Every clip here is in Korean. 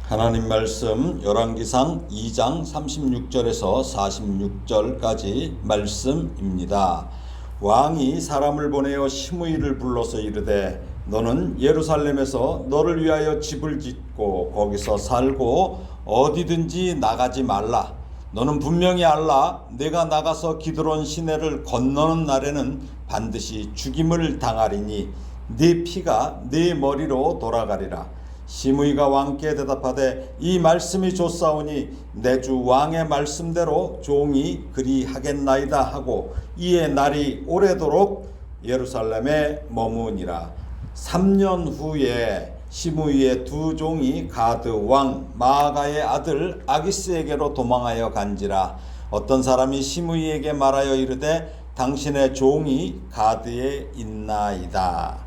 하나님 말씀 열왕기상 2장 36절에서 46절까지 말씀입니다. 왕이 사람을 보내어 시므이를 불러서 이르되 너는 예루살렘에서 너를 위하여 집을 짓고 거기서 살고 어디든지 나가지 말라. 너는 분명히 알라. 내가 나가서 기드론 시내를 건너는 날에는 반드시 죽임을 당하리니 네 피가 네 머리로 돌아가리라. 시므이가 왕께 대답하되 이 말씀이 좋사오니 내 주 왕의 말씀대로 종이 그리하겠나이다 하고 이에 날이 오래도록 예루살렘에 머무니라. 3년 후에 시므이의 두 종이 가드 왕 마아가의 아들 아기스에게로 도망하여 간지라. 어떤 사람이 시므이에게 말하여 이르되 당신의 종이 가드에 있나이다.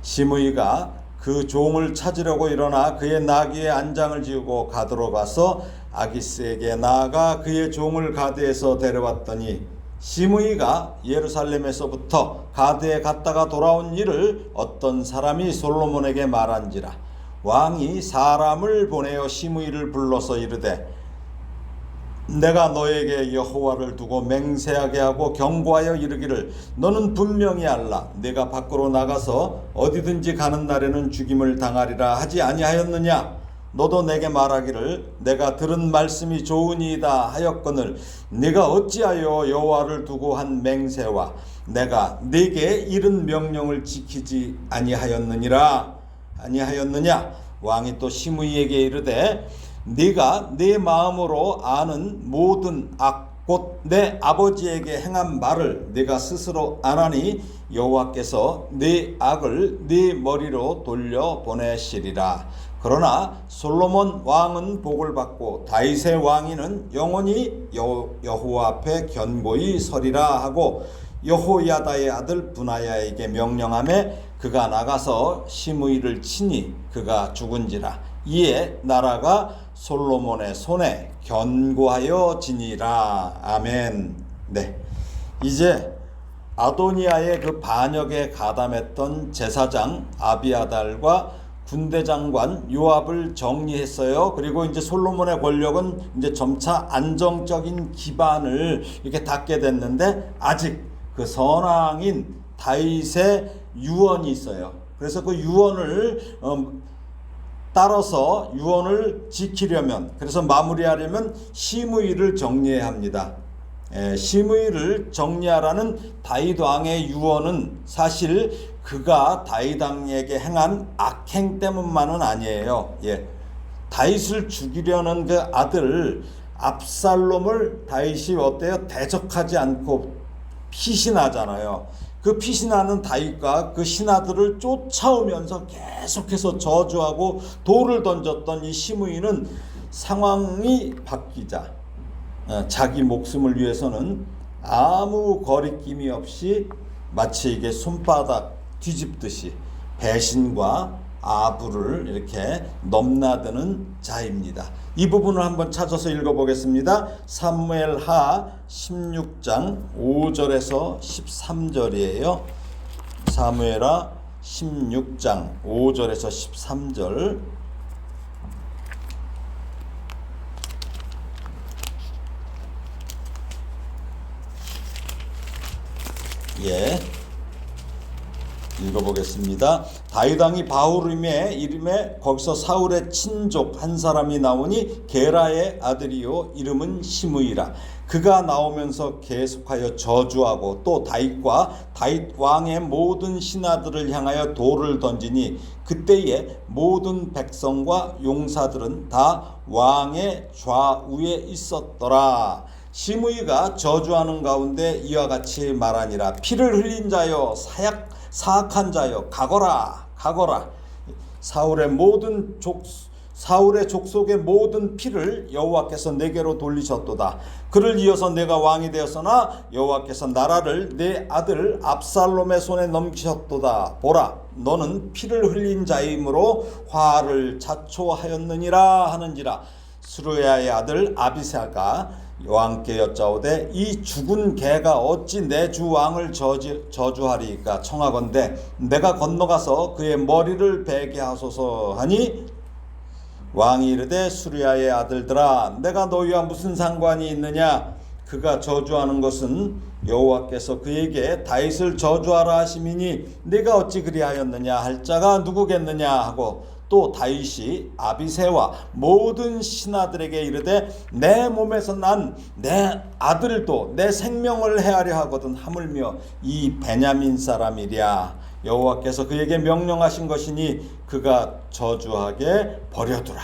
시므이가 그 종을 찾으려고 일어나 그의 나귀에 안장을 지우고 가드로 가서 아기스에게 나아가 그의 종을 가드에서 데려왔더니 시므이가 예루살렘에서부터 가드에 갔다가 돌아온 일을 어떤 사람이 솔로몬에게 말한지라. 왕이 사람을 보내어 시므이를 불러서 이르되 내가 너에게 여호와를 두고 맹세하게 하고 경고하여 이르기를 너는 분명히 알라. 내가 밖으로 나가서 어디든지 가는 날에는 죽임을 당하리라 하지 아니하였느냐. 너도 내게 말하기를 내가 들은 말씀이 좋으니이다 하였거늘 네가 어찌하여 여호와를 두고 한 맹세와 내가 네게 이른 명령을 지키지 아니하였느냐. 왕이 또 시므이에게 이르되 네가 네 마음으로 아는 모든 악 곧 내 아버지에게 행한 말을 네가 스스로 아나니 여호와께서 네 악을 네 머리로 돌려 보내시리라. 그러나 솔로몬 왕은 복을 받고 다윗의 왕위는 영원히 여호와 앞에 견고히 서리라 하고 여호야다의 아들 분하야에게 명령하매 그가 나가서 시므이를 치니 그가 죽은지라. 이에 나라가 솔로몬의 손에 견고하여 지니라. 아멘. 네, 이제 아도니아의 그 반역에 가담했던 제사장 아비아달과 군대 장관 요압을 정리했어요. 그리고 이제 솔로몬의 권력은 이제 점차 안정적인 기반을 이렇게 닦게 됐는데 아직 그 선왕인 다윗의 유언이 있어요. 그래서 그 유언을 따라서 유언을 지키려면, 그래서 마무리하려면 시므이를 정리해야 합니다. 시므이를 정리하라는 다윗 왕의 유언은 사실 그가 다윗 왕에게 행한 악행 때문만은 아니에요. 다윗을 죽이려는 그 아들 압살롬을 다윗이 어때요? 대적하지 않고 피신하잖아요. 그 피신하는 다윗과 그 신하들을 쫓아오면서 계속해서 저주하고 돌을 던졌던 이 시므이는 상황이 바뀌자 자기 목숨을 위해서는 아무 거리낌이 없이 마치 이게 손바닥 뒤집듯이 배신과 아부를 이렇게 넘나드는 자입니다. 이 부분을 한번 찾아서 읽어보겠습니다. 사무엘하 16장 5절에서 13절이에요. 사무엘하 16장 5절에서 13절. 읽어보겠습니다. 다윗 왕이 바후림에 이름에 거기서 사울의 친족 한 사람이 나오니 게라의 아들이요 이름은 시므이라. 그가 나오면서 계속하여 저주하고 또 다윗과 다윗 왕의 모든 신하들을 향하여 돌을 던지니 그때에 모든 백성과 용사들은 다 왕의 좌우에 있었더라. 시므이가 저주하는 가운데 이와 같이 말하니라. 피를 흘린 자여 사악한 자여 가거라. 사울의 족속의 모든 피를 여호와께서 내게로 돌리셨도다. 그를 이어서 내가 왕이 되었으나 여호와께서 나라를 내 아들 압살롬의 손에 넘기셨도다. 보라, 너는 피를 흘린 자이므로 화를 자초하였느니라 하는지라. 스루야의 아들 아비사가 왕께 여짜오되 이 죽은 개가 어찌 내 주 왕을 저주하리이까 청하건대 내가 건너가서 그의 머리를 베게 하소서 하니 왕이 이르되 수리아의 아들들아 내가 너희와 무슨 상관이 있느냐. 그가 저주하는 것은 여호와께서 그에게 다윗을 저주하라 하심이니 네가 어찌 그리하였느냐 할 자가 누구겠느냐 하고, 또 다윗이 아비새와 모든 신하들에게 이르되 내 몸에서 난 내 아들도 내 생명을 해하려 하거든 하물며 이 베냐민 사람이랴. 여호와께서 그에게 명령하신 것이니 그가 저주하게 버려두라.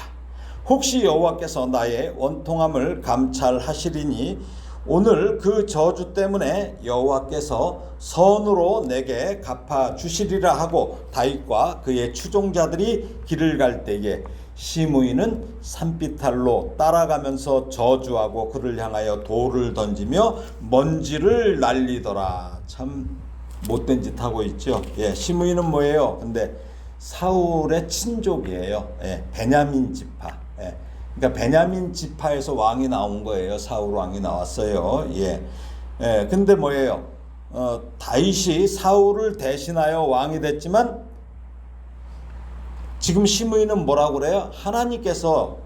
혹시 여호와께서 나의 원통함을 감찰하시리니 오늘 그 저주 때문에 여호와께서 선으로 내게 갚아 주시리라 하고, 다윗과 그의 추종자들이 길을 갈 때에 시므이는 산비탈로 따라가면서 저주하고 그를 향하여 돌을 던지며 먼지를 날리더라. 참 못된 짓 하고 있죠. 시므이는 뭐예요? 근데 사울의 친족이에요. 베냐민 지파. 그러니까 베냐민 지파에서 왕이 나온 거예요. 사울 왕이 나왔어요. 근데 뭐예요? 다윗이 사울을 대신하여 왕이 됐지만 지금 시므이는 뭐라고 그래요? 하나님께서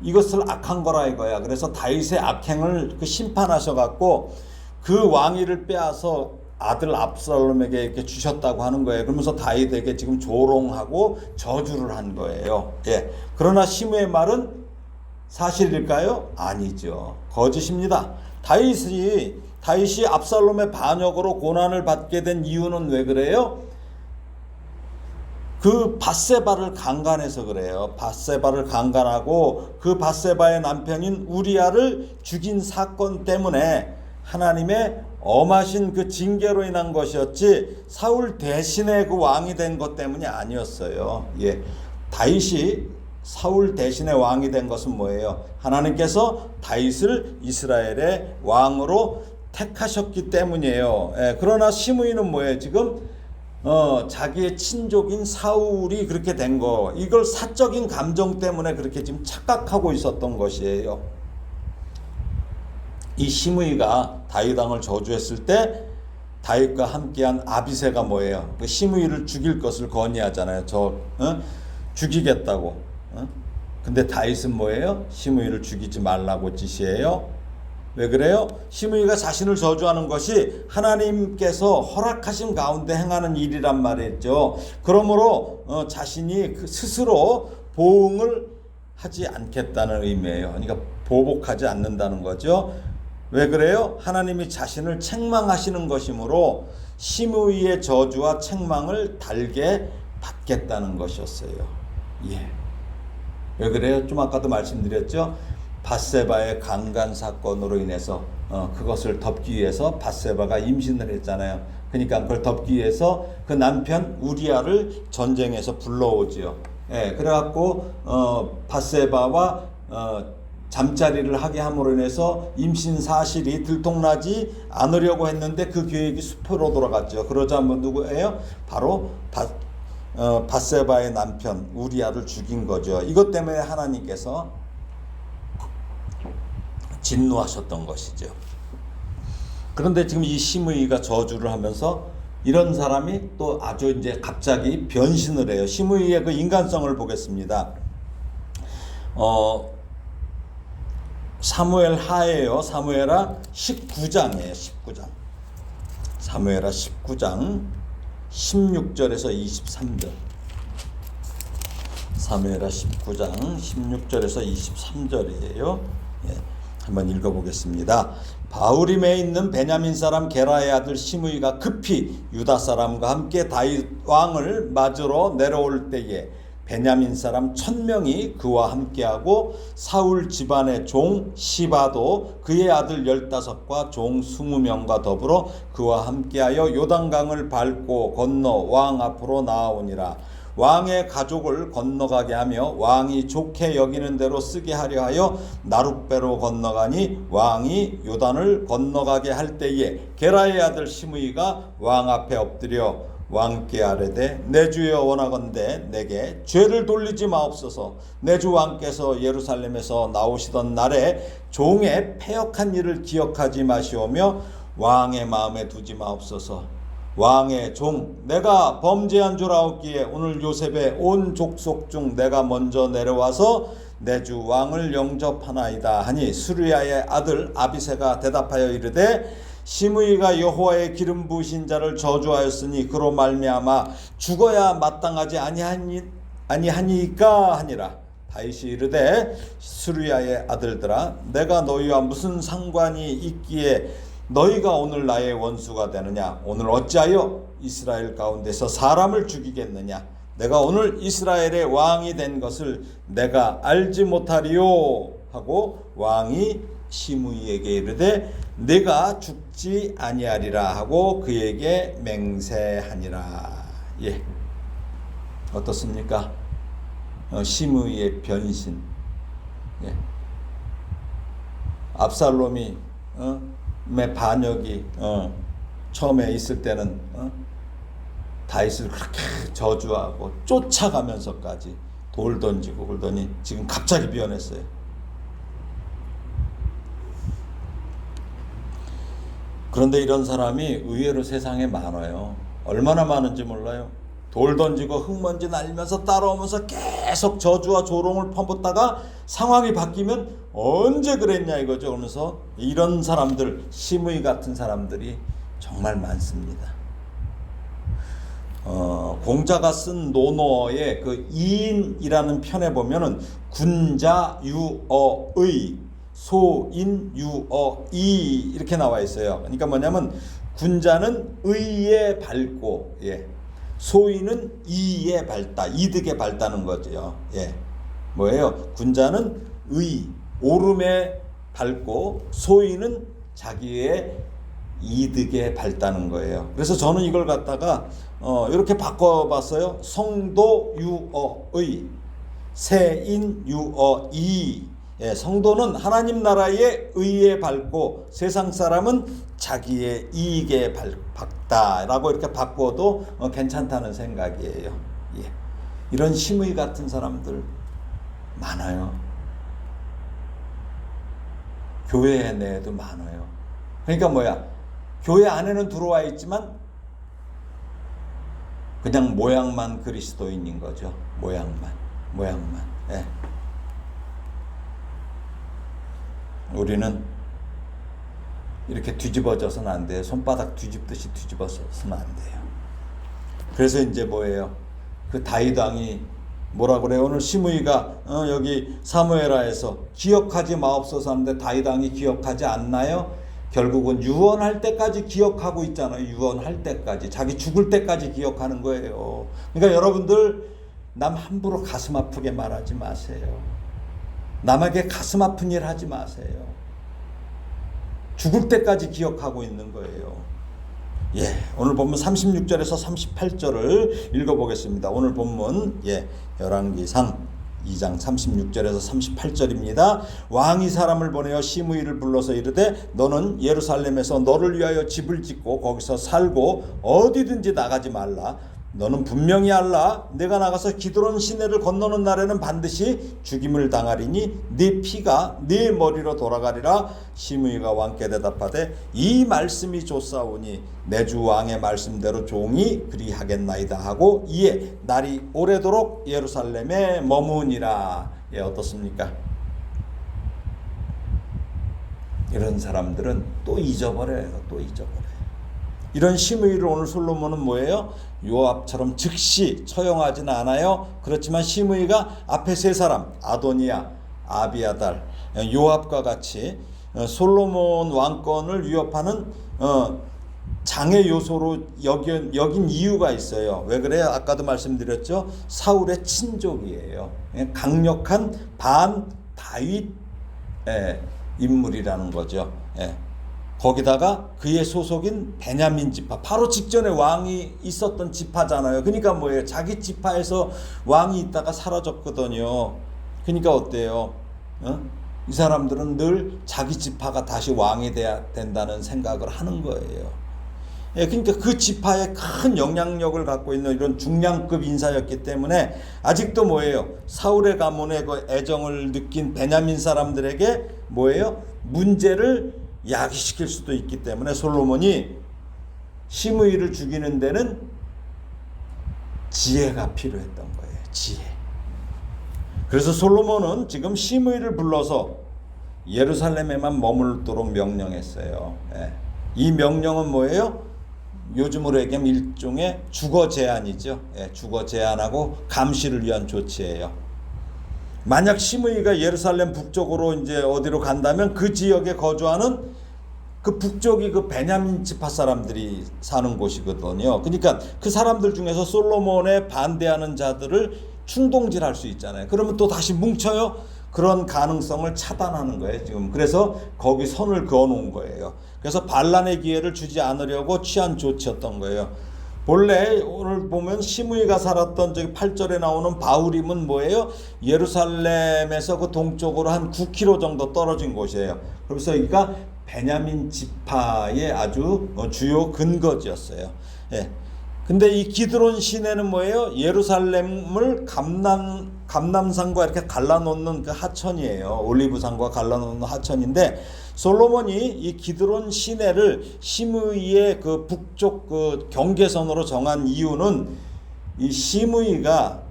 이것을 악한 거라 이거야. 그래서 다윗의 악행을 심판하셔 갖고 그 왕위를 빼앗아 아들 압살롬에게 이렇게 주셨다고 하는 거예요. 그러면서 다윗에게 지금 조롱하고 저주를 한 거예요. 그러나 시므이의 말은 사실일까요? 아니죠. 거짓입니다. 다윗이 압살롬의 반역으로 고난을 받게 된 이유는 왜 그래요? 그 밧세바를 강간해서 그래요. 밧세바를 강간하고 그 밧세바의 남편인 우리아를 죽인 사건 때문에 하나님의 엄하신 그 징계로 인한 것이었지 사울 대신에 그 왕이 된 것 때문이 아니었어요. 다윗이 사울 대신에 왕이 된 것은 뭐예요? 하나님께서 다윗을 이스라엘의 왕으로 택하셨기 때문이에요. 그러나 시므이는 뭐예요? 지금 자기의 친족인 사울이 그렇게 된 거, 이걸 사적인 감정 때문에 그렇게 지금 착각하고 있었던 것이에요. 이 시므이가 다윗 왕을 저주했을 때 다윗과 함께한 아비새가 뭐예요? 그 시므이를 죽일 것을 건의하잖아요. 죽이겠다고. 근데 다윗은 뭐예요? 시므이를 죽이지 말라고 지시해요. 왜 그래요? 시므이가 자신을 저주하는 것이 하나님께서 허락하신 가운데 행하는 일이란 말이죠. 그러므로 자신이 스스로 보응을 하지 않겠다는 의미예요. 그러니까 보복하지 않는다는 거죠. 왜 그래요? 하나님이 자신을 책망하시는 것이므로 시므이의 저주와 책망을 달게 받겠다는 것이었어요. 왜 그래요? 좀 아까도 말씀드렸죠. 밧세바의 강간 사건으로 인해서 그것을 덮기 위해서 밧세바가 임신을 했잖아요. 그러니까 그걸 덮기 위해서 그 남편 우리아를 전쟁에서 불러오지요. 그래갖고 밧세바와 잠자리를 하게 함으로 인해서 임신 사실이 들통나지 않으려고 했는데 그 계획이 수포로 돌아갔죠. 그러자 누구예요? 바로 밧세바의 남편 우리아를 죽인 거죠. 이것 때문에 하나님께서 진노하셨던 것이죠. 그런데 지금 이 시므이가 저주를 하면서 이런 사람이 또 아주 이제 갑자기 변신을 해요. 시므이의 그 인간성을 보겠습니다. 사무엘 하예요. 사무엘하 19장이에요. 19장. 사무엘하 19장 16절에서 23절. 사무엘하 19장 16절에서 23절이에요. 한번 읽어보겠습니다. 바후림에 있는 베냐민 사람 게라의 아들 시므이가 급히 유다 사람과 함께 다윗 왕을 맞으러 내려올 때에 베냐민 사람 1000명이 그와 함께하고 사울 집안의 종 시바도 그의 아들 15과 종 20명과 더불어 그와 함께하여 요단강을 밟고 건너 왕 앞으로 나아오니라. 왕의 가족을 건너가게 하며 왕이 좋게 여기는 대로 쓰게 하려 하여 나룻배로 건너가니 왕이 요단을 건너가게 할 때에 게라의 아들 시므이가 왕 앞에 엎드려 왕께 아뢰되 내 주여 원하건대 내게 죄를 돌리지 마옵소서. 내 주 왕께서 예루살렘에서 나오시던 날에 종의 패역한 일을 기억하지 마시오며 왕의 마음에 두지 마옵소서. 왕의 종 내가 범죄한 줄 아옵기에 오늘 요셉의 온 족속 중 내가 먼저 내려와서 내 주 왕을 영접하나이다 하니 수르야의 아들 아비새가 대답하여 이르되 시므이가 여호와의 기름 부으신 자를 저주하였으니 그로 말미암아 죽어야 마땅하지 아니하니까 하니라. 다윗이 이르되 수르야의 아들들아 내가 너희와 무슨 상관이 있기에 너희가 오늘 나의 원수가 되느냐. 오늘 어찌하여 이스라엘 가운데서 사람을 죽이겠느냐. 내가 오늘 이스라엘의 왕이 된 것을 내가 알지 못하리요 하고 왕이 시므이에게 이르되 내가 죽지 아니하리라 하고 그에게 맹세하니라. 예, 어떻습니까? 시므이의 변신. 예. 압살롬이 반역이 처음에 있을 때는 다윗을 그렇게 저주하고 쫓아가면서까지 돌 던지고 그러더니 지금 갑자기 변했어요. 그런데 이런 사람이 의외로 세상에 많아요. 얼마나 많은지 몰라요. 돌 던지고 흙먼지 날리면서 따라오면서 계속 저주와 조롱을 퍼붓다가 상황이 바뀌면 언제 그랬냐 이거죠. 그러면서 이런 사람들, 시므이 같은 사람들이 정말 많습니다. 공자가 쓴 논어의 그 이인이라는 편에 보면은 군자 유어의 소인 유어이 이렇게 나와 있어요. 그러니까 뭐냐면 군자는 의에 밝고, 예, 소인은 이에 밝다, 이득에 밝다는 거죠. 예, 뭐예요? 군자는 의, 옳음에 밝고 소인은 자기의 이득에 밝다는 거예요. 그래서 저는 이걸 갖다가 이렇게 바꿔봤어요. 성도 유어의, 세인 유어이. 예, 성도는 하나님 나라의 의에 밝고 세상 사람은 자기의 이익에 밝다라고 이렇게 바꿔도 괜찮다는 생각이에요. 예. 이런 시므이 같은 사람들 많아요. 교회 내에도 많아요. 그러니까 뭐야? 교회 안에는 들어와 있지만 그냥 모양만 그리스도인인 거죠. 모양만. 예. 우리는 이렇게 뒤집어져서는 안 돼요. 손바닥 뒤집듯이 뒤집어서는 안 돼요. 그래서 이제 뭐예요? 그 다윗 왕이 뭐라 그래요? 오늘 시므이가 여기 사무엘하에서 기억하지 마옵소서 하는데 다윗 왕이 기억하지 않나요? 결국은 유언할 때까지 기억하고 있잖아요. 유언할 때까지, 자기 죽을 때까지 기억하는 거예요. 그러니까 여러분들 남 함부로 가슴 아프게 말하지 마세요. 남에게 가슴 아픈 일 하지 마세요. 죽을 때까지 기억하고 있는 거예요. 예, 오늘 본문 36절에서 38절을 읽어보겠습니다. 오늘 본문 열왕기상 2장 36절에서 38절입니다. 왕이 사람을 보내어 시므이를 불러서 이르되 너는 예루살렘에서 너를 위하여 집을 짓고 거기서 살고 어디든지 나가지 말라. 너는 분명히 알라. 내가 나가서 기드론 시내를 건너는 날에는 반드시 죽임을 당하리니 네 피가 네 머리로 돌아가리라. 시므이가 왕께 대답하되 이 말씀이 좋사오니 내 주 왕의 말씀대로 종이 그리하겠나이다 하고 이에 날이 오래도록 예루살렘에 머무니라. 예, 어떻습니까? 이런 사람들은 또 잊어버려요. 이런 시므이를 오늘 솔로몬은 뭐예요? 요압처럼 즉시 처형하지는 않아요. 그렇지만 시므이가 앞에 세 사람 아도니야, 아비아달, 요압과 같이 솔로몬 왕권을 위협하는 장애 요소로 여긴 이유가 있어요. 왜 그래요? 아까도 말씀드렸죠. 사울의 친족이에요. 강력한 반 다윗 인물이라는 거죠. 거기다가 그의 소속인 베냐민 지파, 바로 직전에 왕이 있었던 지파잖아요. 그러니까 뭐예요? 자기 지파에서 왕이 있다가 사라졌거든요. 그러니까 어때요? 이 사람들은 늘 자기 지파가 다시 왕이 돼야 된다는 생각을 하는 거예요. 그러니까 그 지파에 큰 영향력을 갖고 있는 이런 중량급 인사였기 때문에 아직도 뭐예요? 사울의 가문의 그 애정을 느낀 베냐민 사람들에게 뭐예요? 문제를 야기시킬 수도 있기 때문에 솔로몬이 시므이를 죽이는 데는 지혜가 필요했던 거예요. 지혜. 그래서 솔로몬은 지금 시므이를 불러서 예루살렘에만 머물도록 명령했어요. 예. 이 명령은 뭐예요? 요즘으로 얘기하면 일종의 주거 제한이죠. 예, 주거 제한하고 감시를 위한 조치예요. 만약 시므이가 예루살렘 북쪽으로 이제 어디로 간다면 그 지역에 거주하는 그 북쪽이 그 베냐민 지파 사람들이 사는 곳이거든요. 그러니까 그 사람들 중에서 솔로몬에 반대하는 자들을 충동질할 수 있잖아요. 그러면 또 다시 뭉쳐요. 그런 가능성을 차단하는 거예요, 지금. 그래서 거기 선을 그어 놓은 거예요. 그래서 반란의 기회를 주지 않으려고 취한 조치였던 거예요. 본래 오늘 보면 시므이가 살았던 저기 8절에 나오는 바후림은 뭐예요? 예루살렘에서 그 동쪽으로 한 9km 정도 떨어진 곳이에요. 그래서 여기가 베냐민 지파의 아주 주요 근거지였어요. 예. 근데 이 기드론 시내는 뭐예요? 예루살렘을 감남산과 이렇게 갈라놓는 그 하천이에요. 올리브산과 갈라놓는 하천인데, 솔로몬이 이 기드론 시내를 시므이의 그 북쪽 그 경계선으로 정한 이유는 이 시므이가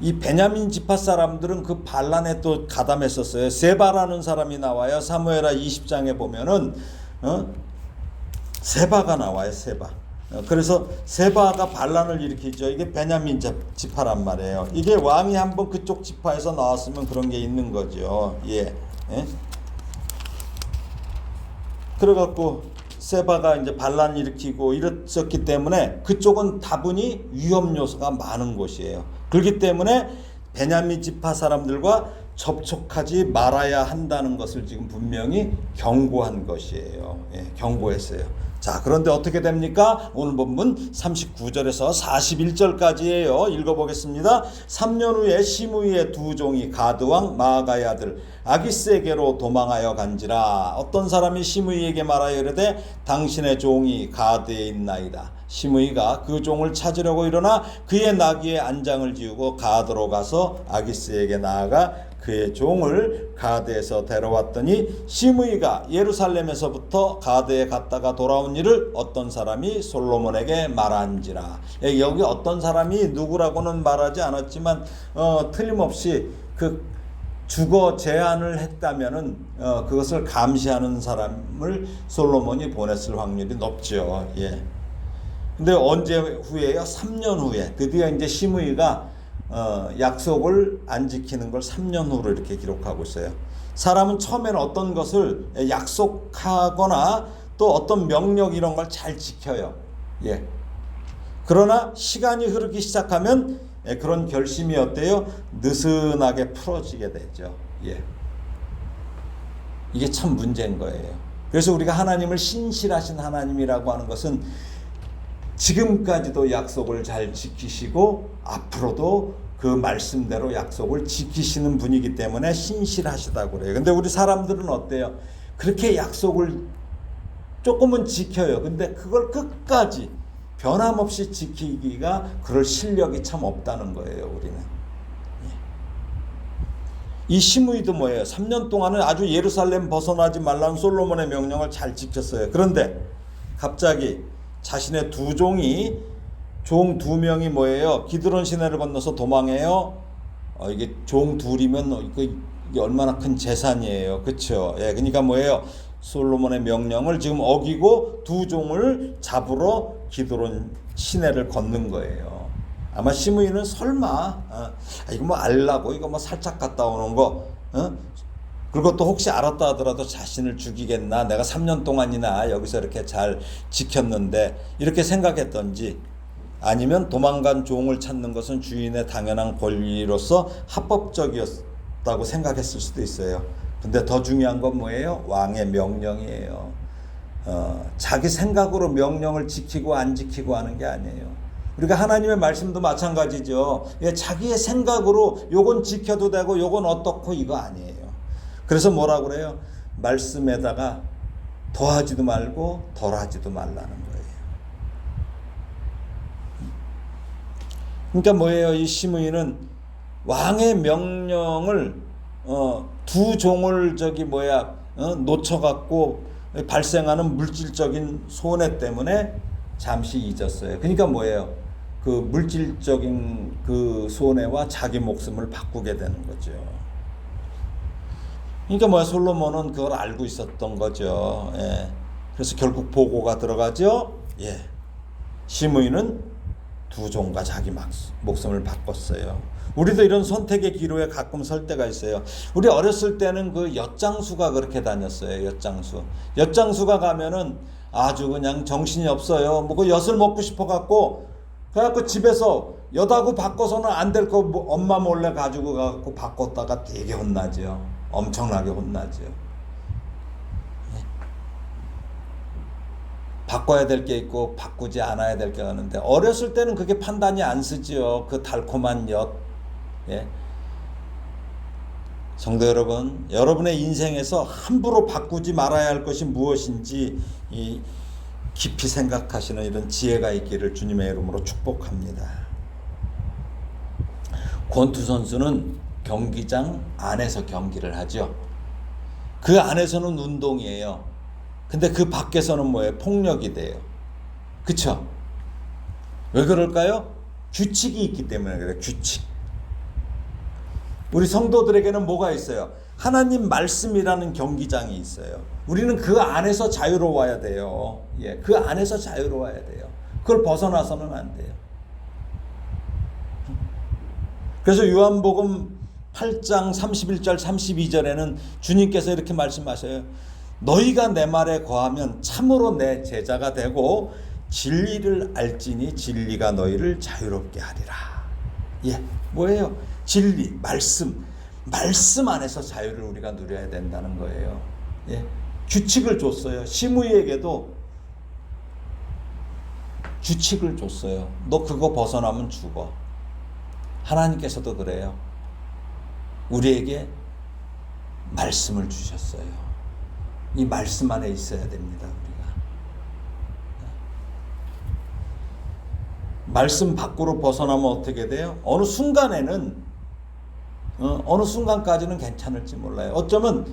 이 베냐민 지파 사람들은 그 반란에 또 가담했었어요. 세바라는 사람이 나와요. 사무엘하 20장에 보면은 세바가 나와요. 세바. 그래서 세바가 반란을 일으키죠. 이게 베냐민 지파란 말이에요. 이게 왕이 한번 그쪽 지파에서 나왔으면 그런 게 있는 거죠. 예. 예? 그래갖고 세바가 이제 반란 일으키고 이랬었기 때문에 그쪽은 다분히 위험 요소가 많은 곳이에요. 그렇기 때문에 베냐민 지파 사람들과 접촉하지 말아야 한다는 것을 지금 분명히 경고한 것이에요. 예, 경고했어요. 자, 그런데 어떻게 됩니까? 오늘 본문 39절에서 41절까지예요. 읽어보겠습니다. 3년 후에 시므이의 두 종이 가드왕 마아가의 아들 아기스에게로 도망하여 간지라. 어떤 사람이 시므이에게 말하여 이르되 당신의 종이 가드에 있나이다. 시므이가 그 종을 찾으려고 일어나 그의 나귀에 안장을 지우고 가드로 가서 아기스에게 나아가 그의 종을 가드에서 데려왔더니 시므이가 예루살렘에서부터 가드에 갔다가 돌아온 일을 어떤 사람이 솔로몬에게 말한지라. 여기 어떤 사람이 누구라고는 말하지 않았지만 틀림없이 그 주거 제한을 했다면은 그것을 감시하는 사람을 솔로몬이 보냈을 확률이 높죠. 예. 근데 언제 후에요? 3년 후에 드디어 이제 시므이가 약속을 안 지키는 걸 3년 후로 이렇게 기록하고 있어요. 사람은 처음에는 어떤 것을 약속하거나 또 어떤 명령 이런 걸 잘 지켜요. 예. 그러나 시간이 흐르기 시작하면 그런 결심이 어때요? 느슨하게 풀어지게 되죠. 예. 이게 참 문제인 거예요. 그래서 우리가 하나님을 신실하신 하나님이라고 하는 것은 지금까지도 약속을 잘 지키시고 앞으로도 그 말씀대로 약속을 지키시는 분이기 때문에 신실하시다고 그래요. 근데 우리 사람들은 어때요? 그렇게 약속을 조금은 지켜요. 근데 그걸 끝까지 변함없이 지키기가 그럴 실력이 참 없다는 거예요, 우리는. 이 시므이도 뭐예요? 3년 동안은 아주 예루살렘 벗어나지 말라는 솔로몬의 명령을 잘 지켰어요. 그런데 갑자기 자신의 두 종이 종 두 명이 뭐예요? 기드론 시내를 건너서 도망해요. 이게 종 둘이면 이게 얼마나 큰 재산이에요, 그렇죠? 예, 그러니까 뭐예요? 솔로몬의 명령을 지금 어기고 두 종을 잡으러 기드론 시내를 걷는 거예요. 아마 시므이는 설마 이거 뭐 알라고 이거 뭐 살짝 갔다 오는 거, 그리고 또 혹시 알았다 하더라도 자신을 죽이겠나? 내가 3년 동안이나 여기서 이렇게 잘 지켰는데 이렇게 생각했던지, 아니면 도망간 종을 찾는 것은 주인의 당연한 권리로서 합법적이었다고 생각했을 수도 있어요. 근데 더 중요한 건 뭐예요? 왕의 명령이에요. 자기 생각으로 명령을 지키고 안 지키고 하는 게 아니에요. 우리가 하나님의 말씀도 마찬가지죠. 예, 자기의 생각으로 요건 지켜도 되고 요건 어떻고 이거 아니에요. 그래서 뭐라고 그래요? 말씀에다가 더하지도 말고 덜하지도 말라는 거예요. 그러니까 뭐예요? 이 시므이는 왕의 명령을 두 종을 놓쳐갖고 발생하는 물질적인 손해 때문에 잠시 잊었어요. 그러니까 뭐예요? 그 물질적인 그 손해와 자기 목숨을 바꾸게 되는 거죠. 그러니까 뭐야, 솔로몬은 그걸 알고 있었던 거죠. 예. 그래서 결국 보고가 들어가죠. 예. 시므이는 두 종과 자기 목숨을 바꿨어요. 우리도 이런 선택의 기로에 가끔 설 때가 있어요. 우리 어렸을 때는 그 엿장수가 그렇게 다녔어요. 엿장수가 가면은 아주 그냥 정신이 없어요. 뭐 그 엿을 먹고 싶어 갖고 그래갖고 집에서 엿하고 바꿔서는 안 될 거 엄마 몰래 가지고 가갖고 바꿨다가 되게 혼나죠. 엄청나게 혼나죠. 바꿔야 될 게 있고 바꾸지 않아야 될 게 있는데 어렸을 때는 그게 판단이 안 쓰지요. 그 달콤한 엿. 예. 성도 여러분, 여러분의 인생에서 함부로 바꾸지 말아야 할 것이 무엇인지 깊이 생각하시는 이런 지혜가 있기를 주님의 이름으로 축복합니다. 권투 선수는 경기장 안에서 경기를 하죠. 그 안에서는 운동이에요. 근데 그 밖에서는 뭐예요? 폭력이 돼요. 그쵸? 왜 그럴까요? 규칙이 있기 때문에 그래요. 규칙. 우리 성도들에게는 뭐가 있어요? 하나님 말씀이라는 경기장이 있어요. 우리는 그 안에서 자유로워야 돼요. 예, 그 안에서 자유로워야 돼요. 그걸 벗어나서는 안 돼요. 그래서 요한복음 8장 31절 32절에는 주님께서 이렇게 말씀하셔요. 너희가 내 말에 거하면 참으로 내 제자가 되고 진리를 알지니 진리가 너희를 자유롭게 하리라. 예, 뭐예요? 진리, 말씀 안에서 자유를 우리가 누려야 된다는 거예요. 예, 규칙을 줬어요. 시므이에게도 규칙을 줬어요. 너 그거 벗어나면 죽어. 하나님께서도 그래요. 우리에게 말씀을 주셨어요. 이 말씀 안에 있어야 됩니다. 우리가 말씀 밖으로 벗어나면 어떻게 돼요? 어느 순간까지는 괜찮을지 몰라요. 어쩌면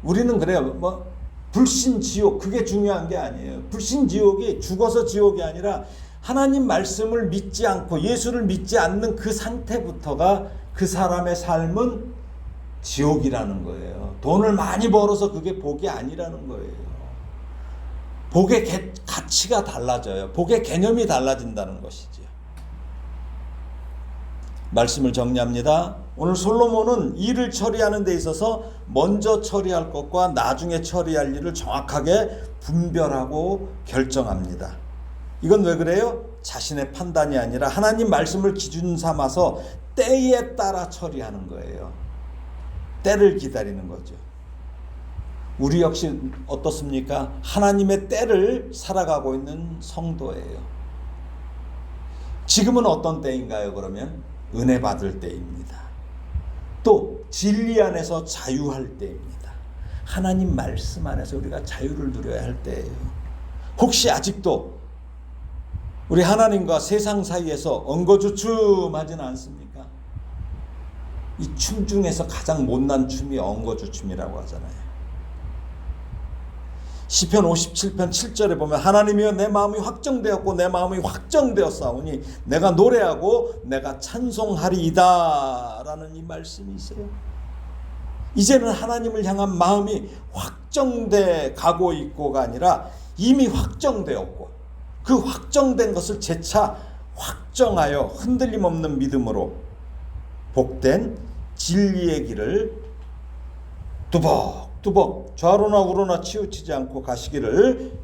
우리는 그래요. 뭐 불신 지옥, 그게 중요한 게 아니에요. 불신 지옥이 죽어서 지옥이 아니라 하나님 말씀을 믿지 않고 예수를 믿지 않는 그 상태부터가 그 사람의 삶은 지옥이라는 거예요. 돈을 많이 벌어서 그게 복이 아니라는 거예요. 복의 가치가 달라져요. 복의 개념이 달라진다는 것이죠. 말씀을 정리합니다. 오늘 솔로몬은 일을 처리하는 데 있어서 먼저 처리할 것과 나중에 처리할 일을 정확하게 분별하고 결정합니다. 이건 왜 그래요? 자신의 판단이 아니라 하나님 말씀을 기준 삼아서 때에 따라 처리하는 거예요. 때를 기다리는 거죠. 우리 역시 어떻습니까? 하나님의 때를 살아가고 있는 성도예요. 지금은 어떤 때인가요? 그러면 은혜 받을 때입니다. 또 진리 안에서 자유할 때입니다. 하나님 말씀 안에서 우리가 자유를 누려야 할 때예요. 혹시 아직도 우리 하나님과 세상 사이에서 엉거주춤하지는 않습니까? 이 춤 중에서 가장 못난 춤이 엉거주춤이라고 하잖아요. 시편 57편 7절에 보면 하나님이여 내 마음이 확정되었고 내 마음이 확정되었사오니 내가 노래하고 내가 찬송하리이다 라는 이 말씀이 있어요. 이제는 하나님을 향한 마음이 확정돼 가고 있고가 아니라 이미 확정되었고 그 확정된 것을 재차 확정하여 흔들림 없는 믿음으로 복된 진리의 길을 뚜벅뚜벅 좌로나 우로나 치우치지 않고 가시기를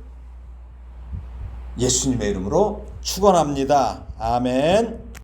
예수님의 이름으로 축원합니다. 아멘.